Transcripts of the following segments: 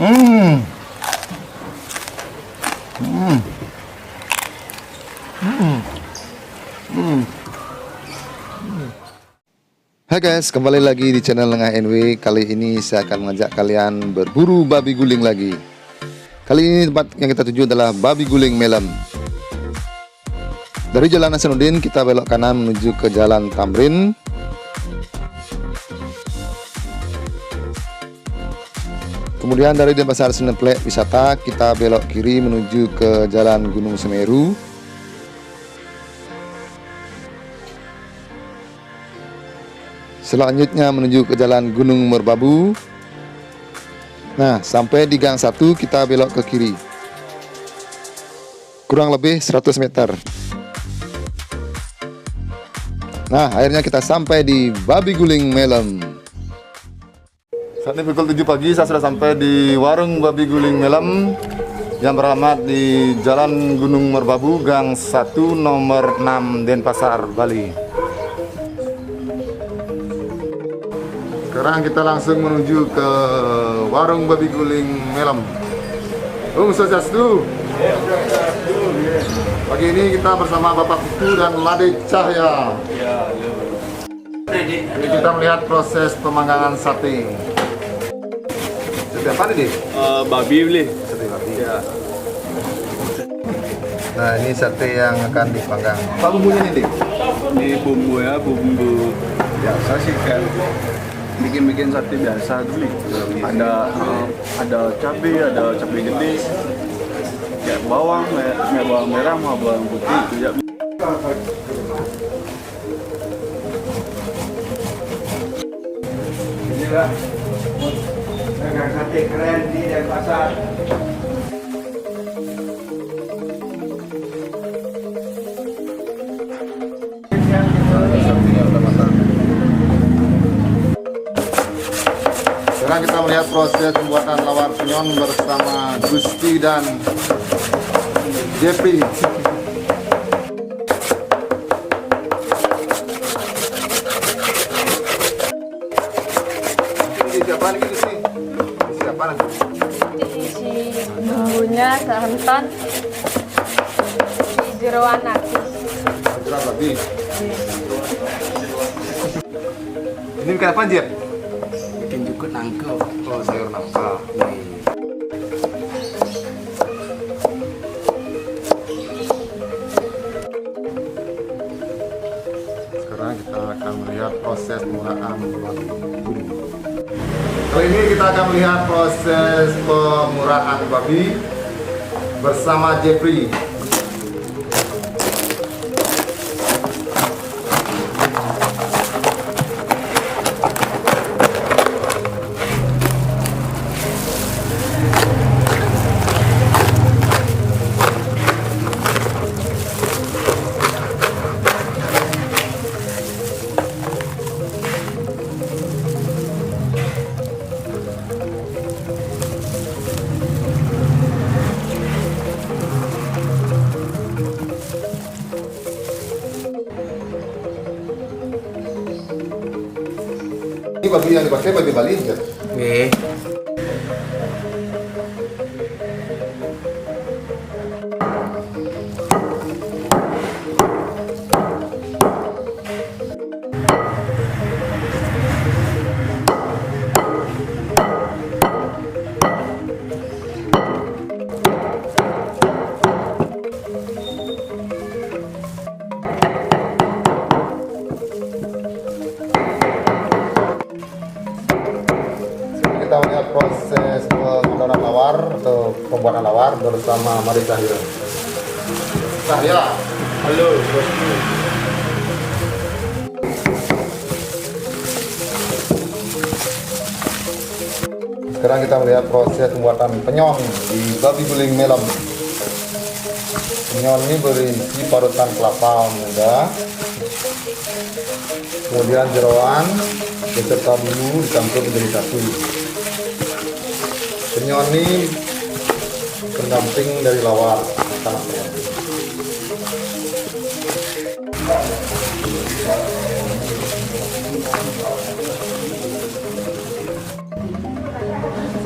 Hmm. Hmm. Hmm. Hmm. Hai guys, kembali lagi di channel Lengah NW. Kali ini saya akan mengajak kalian berburu babi guling lagi. Kali ini tempat yang kita tuju adalah Babi Guling Melem. Dari Jalan Hasanuddin kita belok kanan menuju ke Jalan Tamrin. Kemudian dari Denpasar Seneplek Wisata kita belok kiri menuju ke Jalan Gunung Semeru. Selanjutnya menuju ke Jalan Gunung Merbabu. Nah, sampai di Gang 1 kita belok ke kiri. Kurang lebih 100 meter. Nah, akhirnya kita sampai di Babi Guling Melem. Saat ini pukul 7 pagi, saya sudah sampai di warung Babi Guling Melem yang beralamat di Jalan Gunung Merbabu, Gang 1, nomor 6, Denpasar, Bali. Sekarang kita langsung menuju ke warung Babi Guling Melem. Swastiastu. Pagi ini kita bersama Bapak Putu dan Made Cahya. Ini kita melihat proses pemanggangan sate. Sate apa nih? Babi beli. Sate babi. Ya. Nah, ini sate yang akan dipanggang. Apa bumbunya nih, Dik? Ini bumbu ya, bumbu biasa sih kan. Bikin sate biasa dulu. Ada cabai gede, ya bawang merah sama bawang putih itu ya. Ini lah dagang sate keren di Denpasar. Sekarang kita melihat proses pembuatan lawar penyon bersama Gusti dan Jeffrey. Ini siapa nih Gusti? Siapa nih? Isi bumbunya santan, jeroan nasi. Jelas babi. Ini bikin apa, Jeff? Bikin juga nangka. Oh, sayur nangka. Sekarang kita akan melihat proses penggunaan babi guling. Kali ini kita akan melihat proses pemurahan babi bersama Jeffrey. Ini babi yang dipakai babi Bali enggak? Oke. Kita melihat proses pengadoran lawar atau pembuatan lawar bersama Made Cahya. Cahya. Halo, bosku. Sekarang kita melihat proses pembuatan penyon di Babi Guling Melem. Penyon ini berisi parutan kelapa muda, kemudian jeroan beserta bumbu dicampur menjadi satu. Penyon ini pendamping dari lawar, sangat pendamping.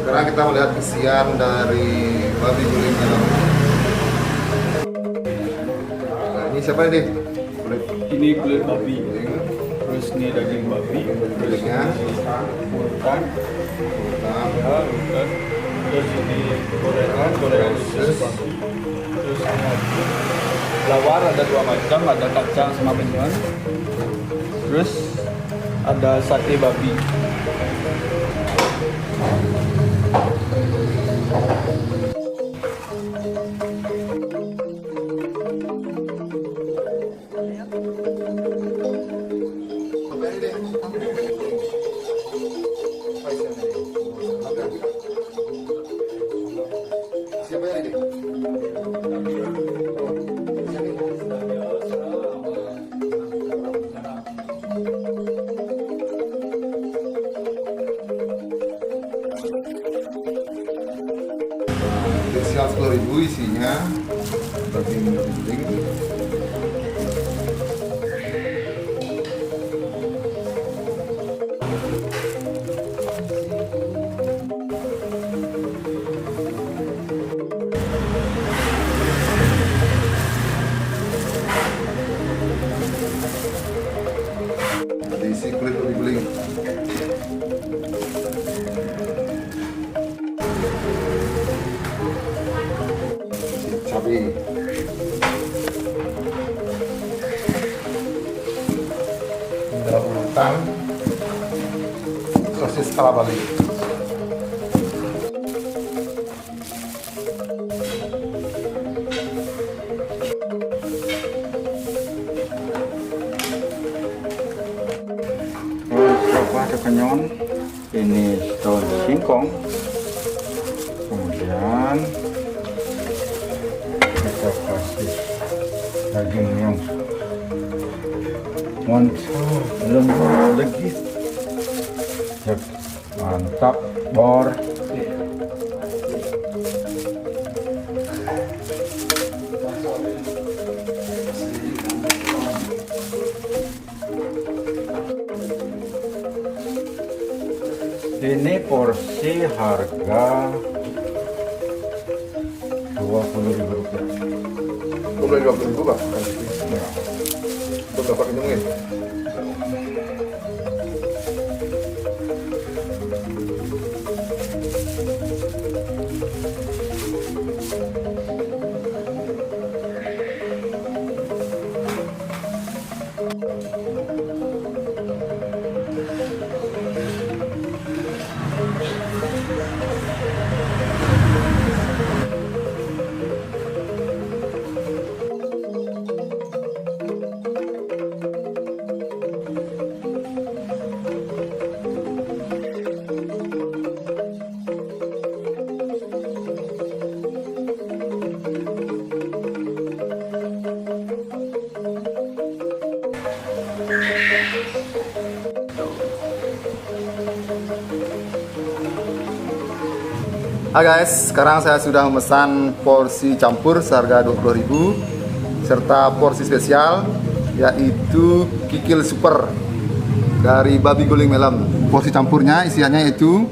Sekarang kita melihat isian dari babi guling melam. Nah, ini siapa ini? Kulit Ini kulit babi, guling, terus ini daging babi, kulitnya, urutan, nah, terus ini gorengan khusus babi, terus ini ada lawar, ada 2 macam, ada kacang sama menyan, terus ada sate babi. siapa ini? Spesial 10.000 isinya daging guling. Diisi kulit babi guling. Cabai, dalam urutan sosis kala Bali. Coba ada kenyon, ini daun singkong, kemudian kita kasih daging yang mantap, lembut legit, mantap, bor. Ini porsi harga Rp20.000. Boleh 20.000 Pak? Ya. Berapa kenyangin? Hai guys, sekarang saya sudah memesan porsi campur seharga 20.000 serta porsi spesial yaitu kikil super dari babi guling melam. Porsi campurnya isiannya yaitu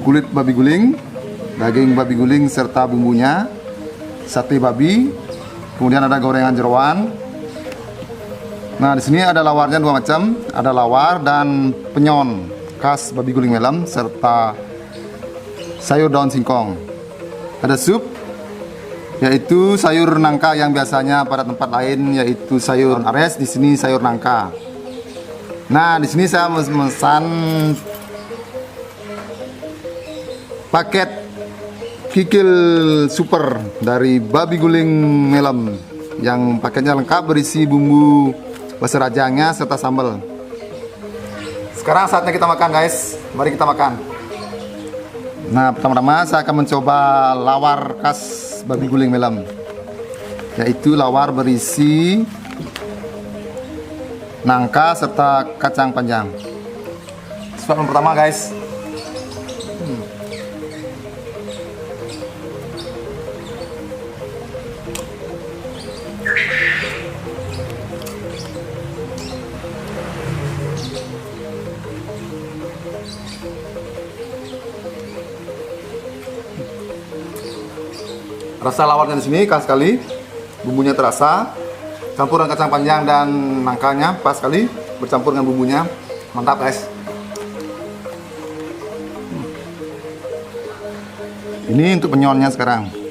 kulit babi guling, daging babi guling serta bumbunya, sate babi, kemudian ada gorengan jeroan. Nah, di sini ada lawarnya 2 macam, ada lawar dan penyon khas babi guling melam serta sayur daun singkong. Ada sup yaitu sayur nangka yang biasanya pada tempat lain yaitu sayur ares, di sini sayur nangka. Nah, di sini saya memesan paket kikil super dari babi guling melam yang paketnya lengkap berisi bumbu basa rajangnya serta sambal. Sekarang saatnya kita makan guys, mari kita makan. Nah, pertama-tama saya akan mencoba lawar khas babi guling melam, yaitu lawar berisi nangka serta kacang panjang. Suap pertama guys. Rasa lawarnya di sini khas sekali, bumbunya terasa, campuran kacang panjang dan nangkanya pas sekali, bercampur dengan bumbunya, mantap guys. Ini untuk penyonnya sekarang.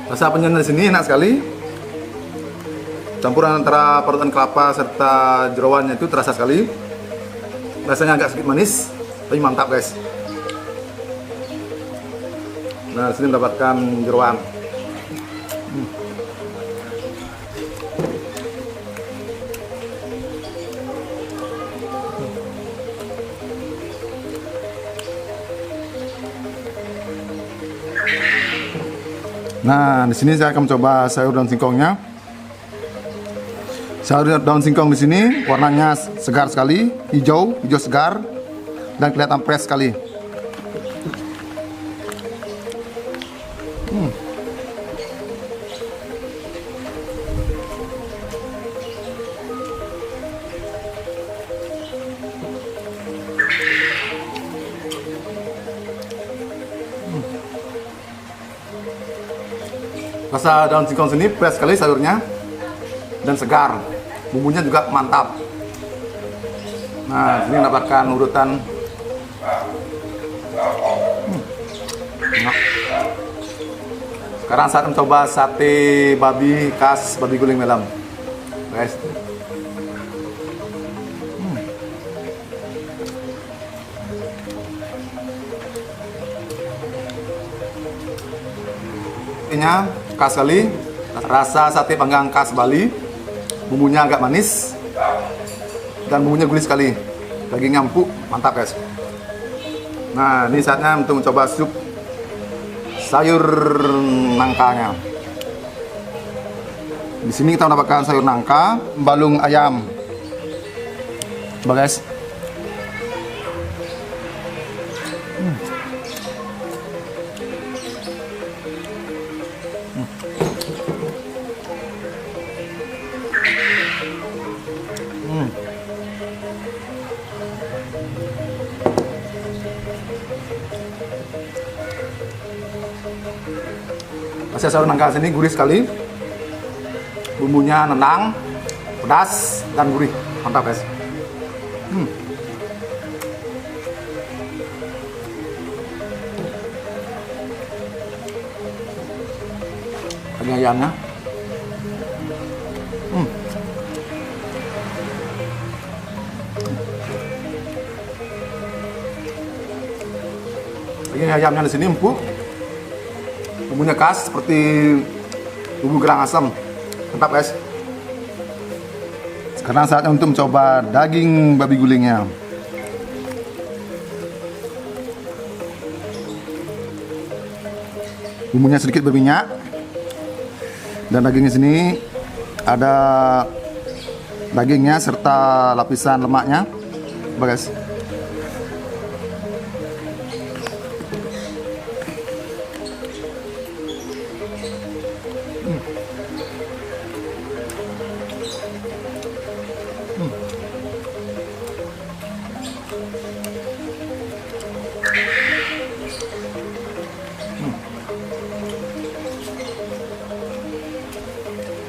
Rasa penyonnya di sini enak sekali. Campuran antara parutan kelapa serta jeroannya itu terasa sekali. Rasanya agak sedikit manis, tapi mantap guys. Nah, di sini mendapatkan jeroan. Nah, di sini saya akan mencoba sayur daun singkongnya. Sayur daun singkong di sini warnanya segar sekali, hijau segar, dan kelihatan fresh sekali. Rasa daun singkong sini fresh sekali sayurnya dan segar, bumbunya juga mantap. Nah, ini mendapatkan urutan. Sekarang saat mencoba sate babi khas Babi Guling Melam, guys. Ini khas sekali, rasa sate panggang khas Bali, bumbunya agak manis dan bumbunya gurih sekali, dagingnya empuk, mantap guys. Nah, ini saatnya untuk mencoba sup sayur nangkanya. Di sini kita mendapatkan sayur nangka, balung ayam, coba guys. Rasa sayur nangka sini gurih sekali, bumbunya nendang, pedas dan gurih, mantap guys. Daging ayamnya, daging ayamnya di sini empuk. Bumbunya khas seperti bumbu gerang asam, mantap guys. Sekarang saatnya untuk mencoba daging babi gulingnya. Bumbunya sedikit berminyak dan dagingnya sini ada dagingnya serta lapisan lemaknya, coba guys.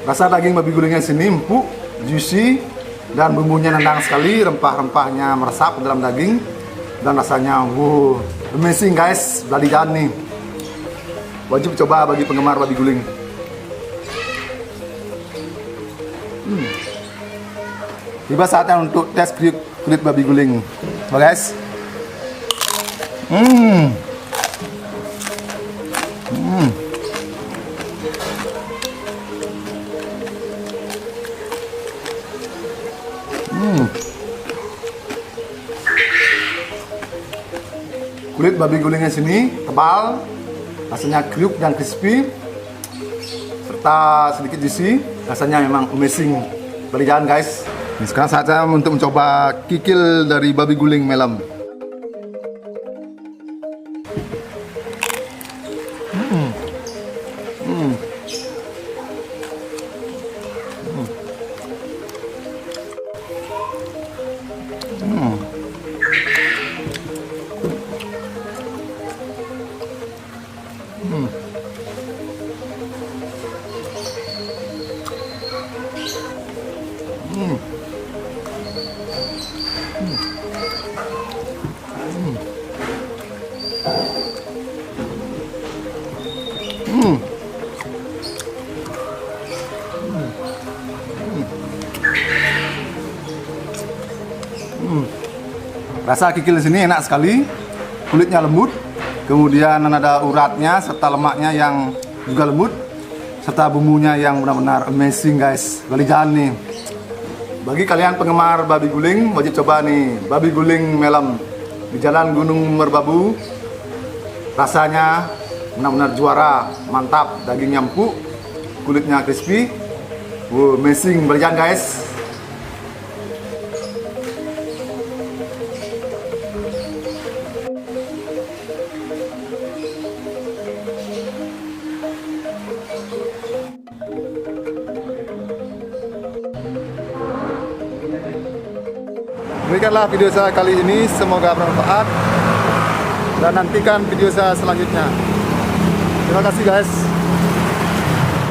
Rasa daging babi gulingnya sini empuk, juicy, dan bumbunya nendang sekali, rempah-rempahnya meresap ke dalam daging, dan rasanya amazing guys, bloody done nih. Wajib coba bagi penggemar babi guling. Tiba saatnya untuk tes kulit babi guling, coba guys. Kulit babi gulingnya sini tebal, rasanya kriuk dan crispy, serta sedikit juicy. Rasanya memang amazing. Balik jalan guys. Ini sekarang saatnya untuk mencoba kikil dari babi guling Melam. Rasa kikil di sini enak sekali, kulitnya lembut, kemudian ada uratnya serta lemaknya yang juga lembut, serta bumbunya yang benar-benar amazing guys. Balik jalan nih. Bagi kalian penggemar babi guling, wajib coba nih babi guling Melam di Jalan Gunung Merbabu. Rasanya benar-benar juara, mantap, dagingnya empuk, kulitnya crispy, wow, amazing. Balik jalan guys. Demikianlah video saya kali ini, semoga bermanfaat dan nantikan video saya selanjutnya. Terima kasih guys.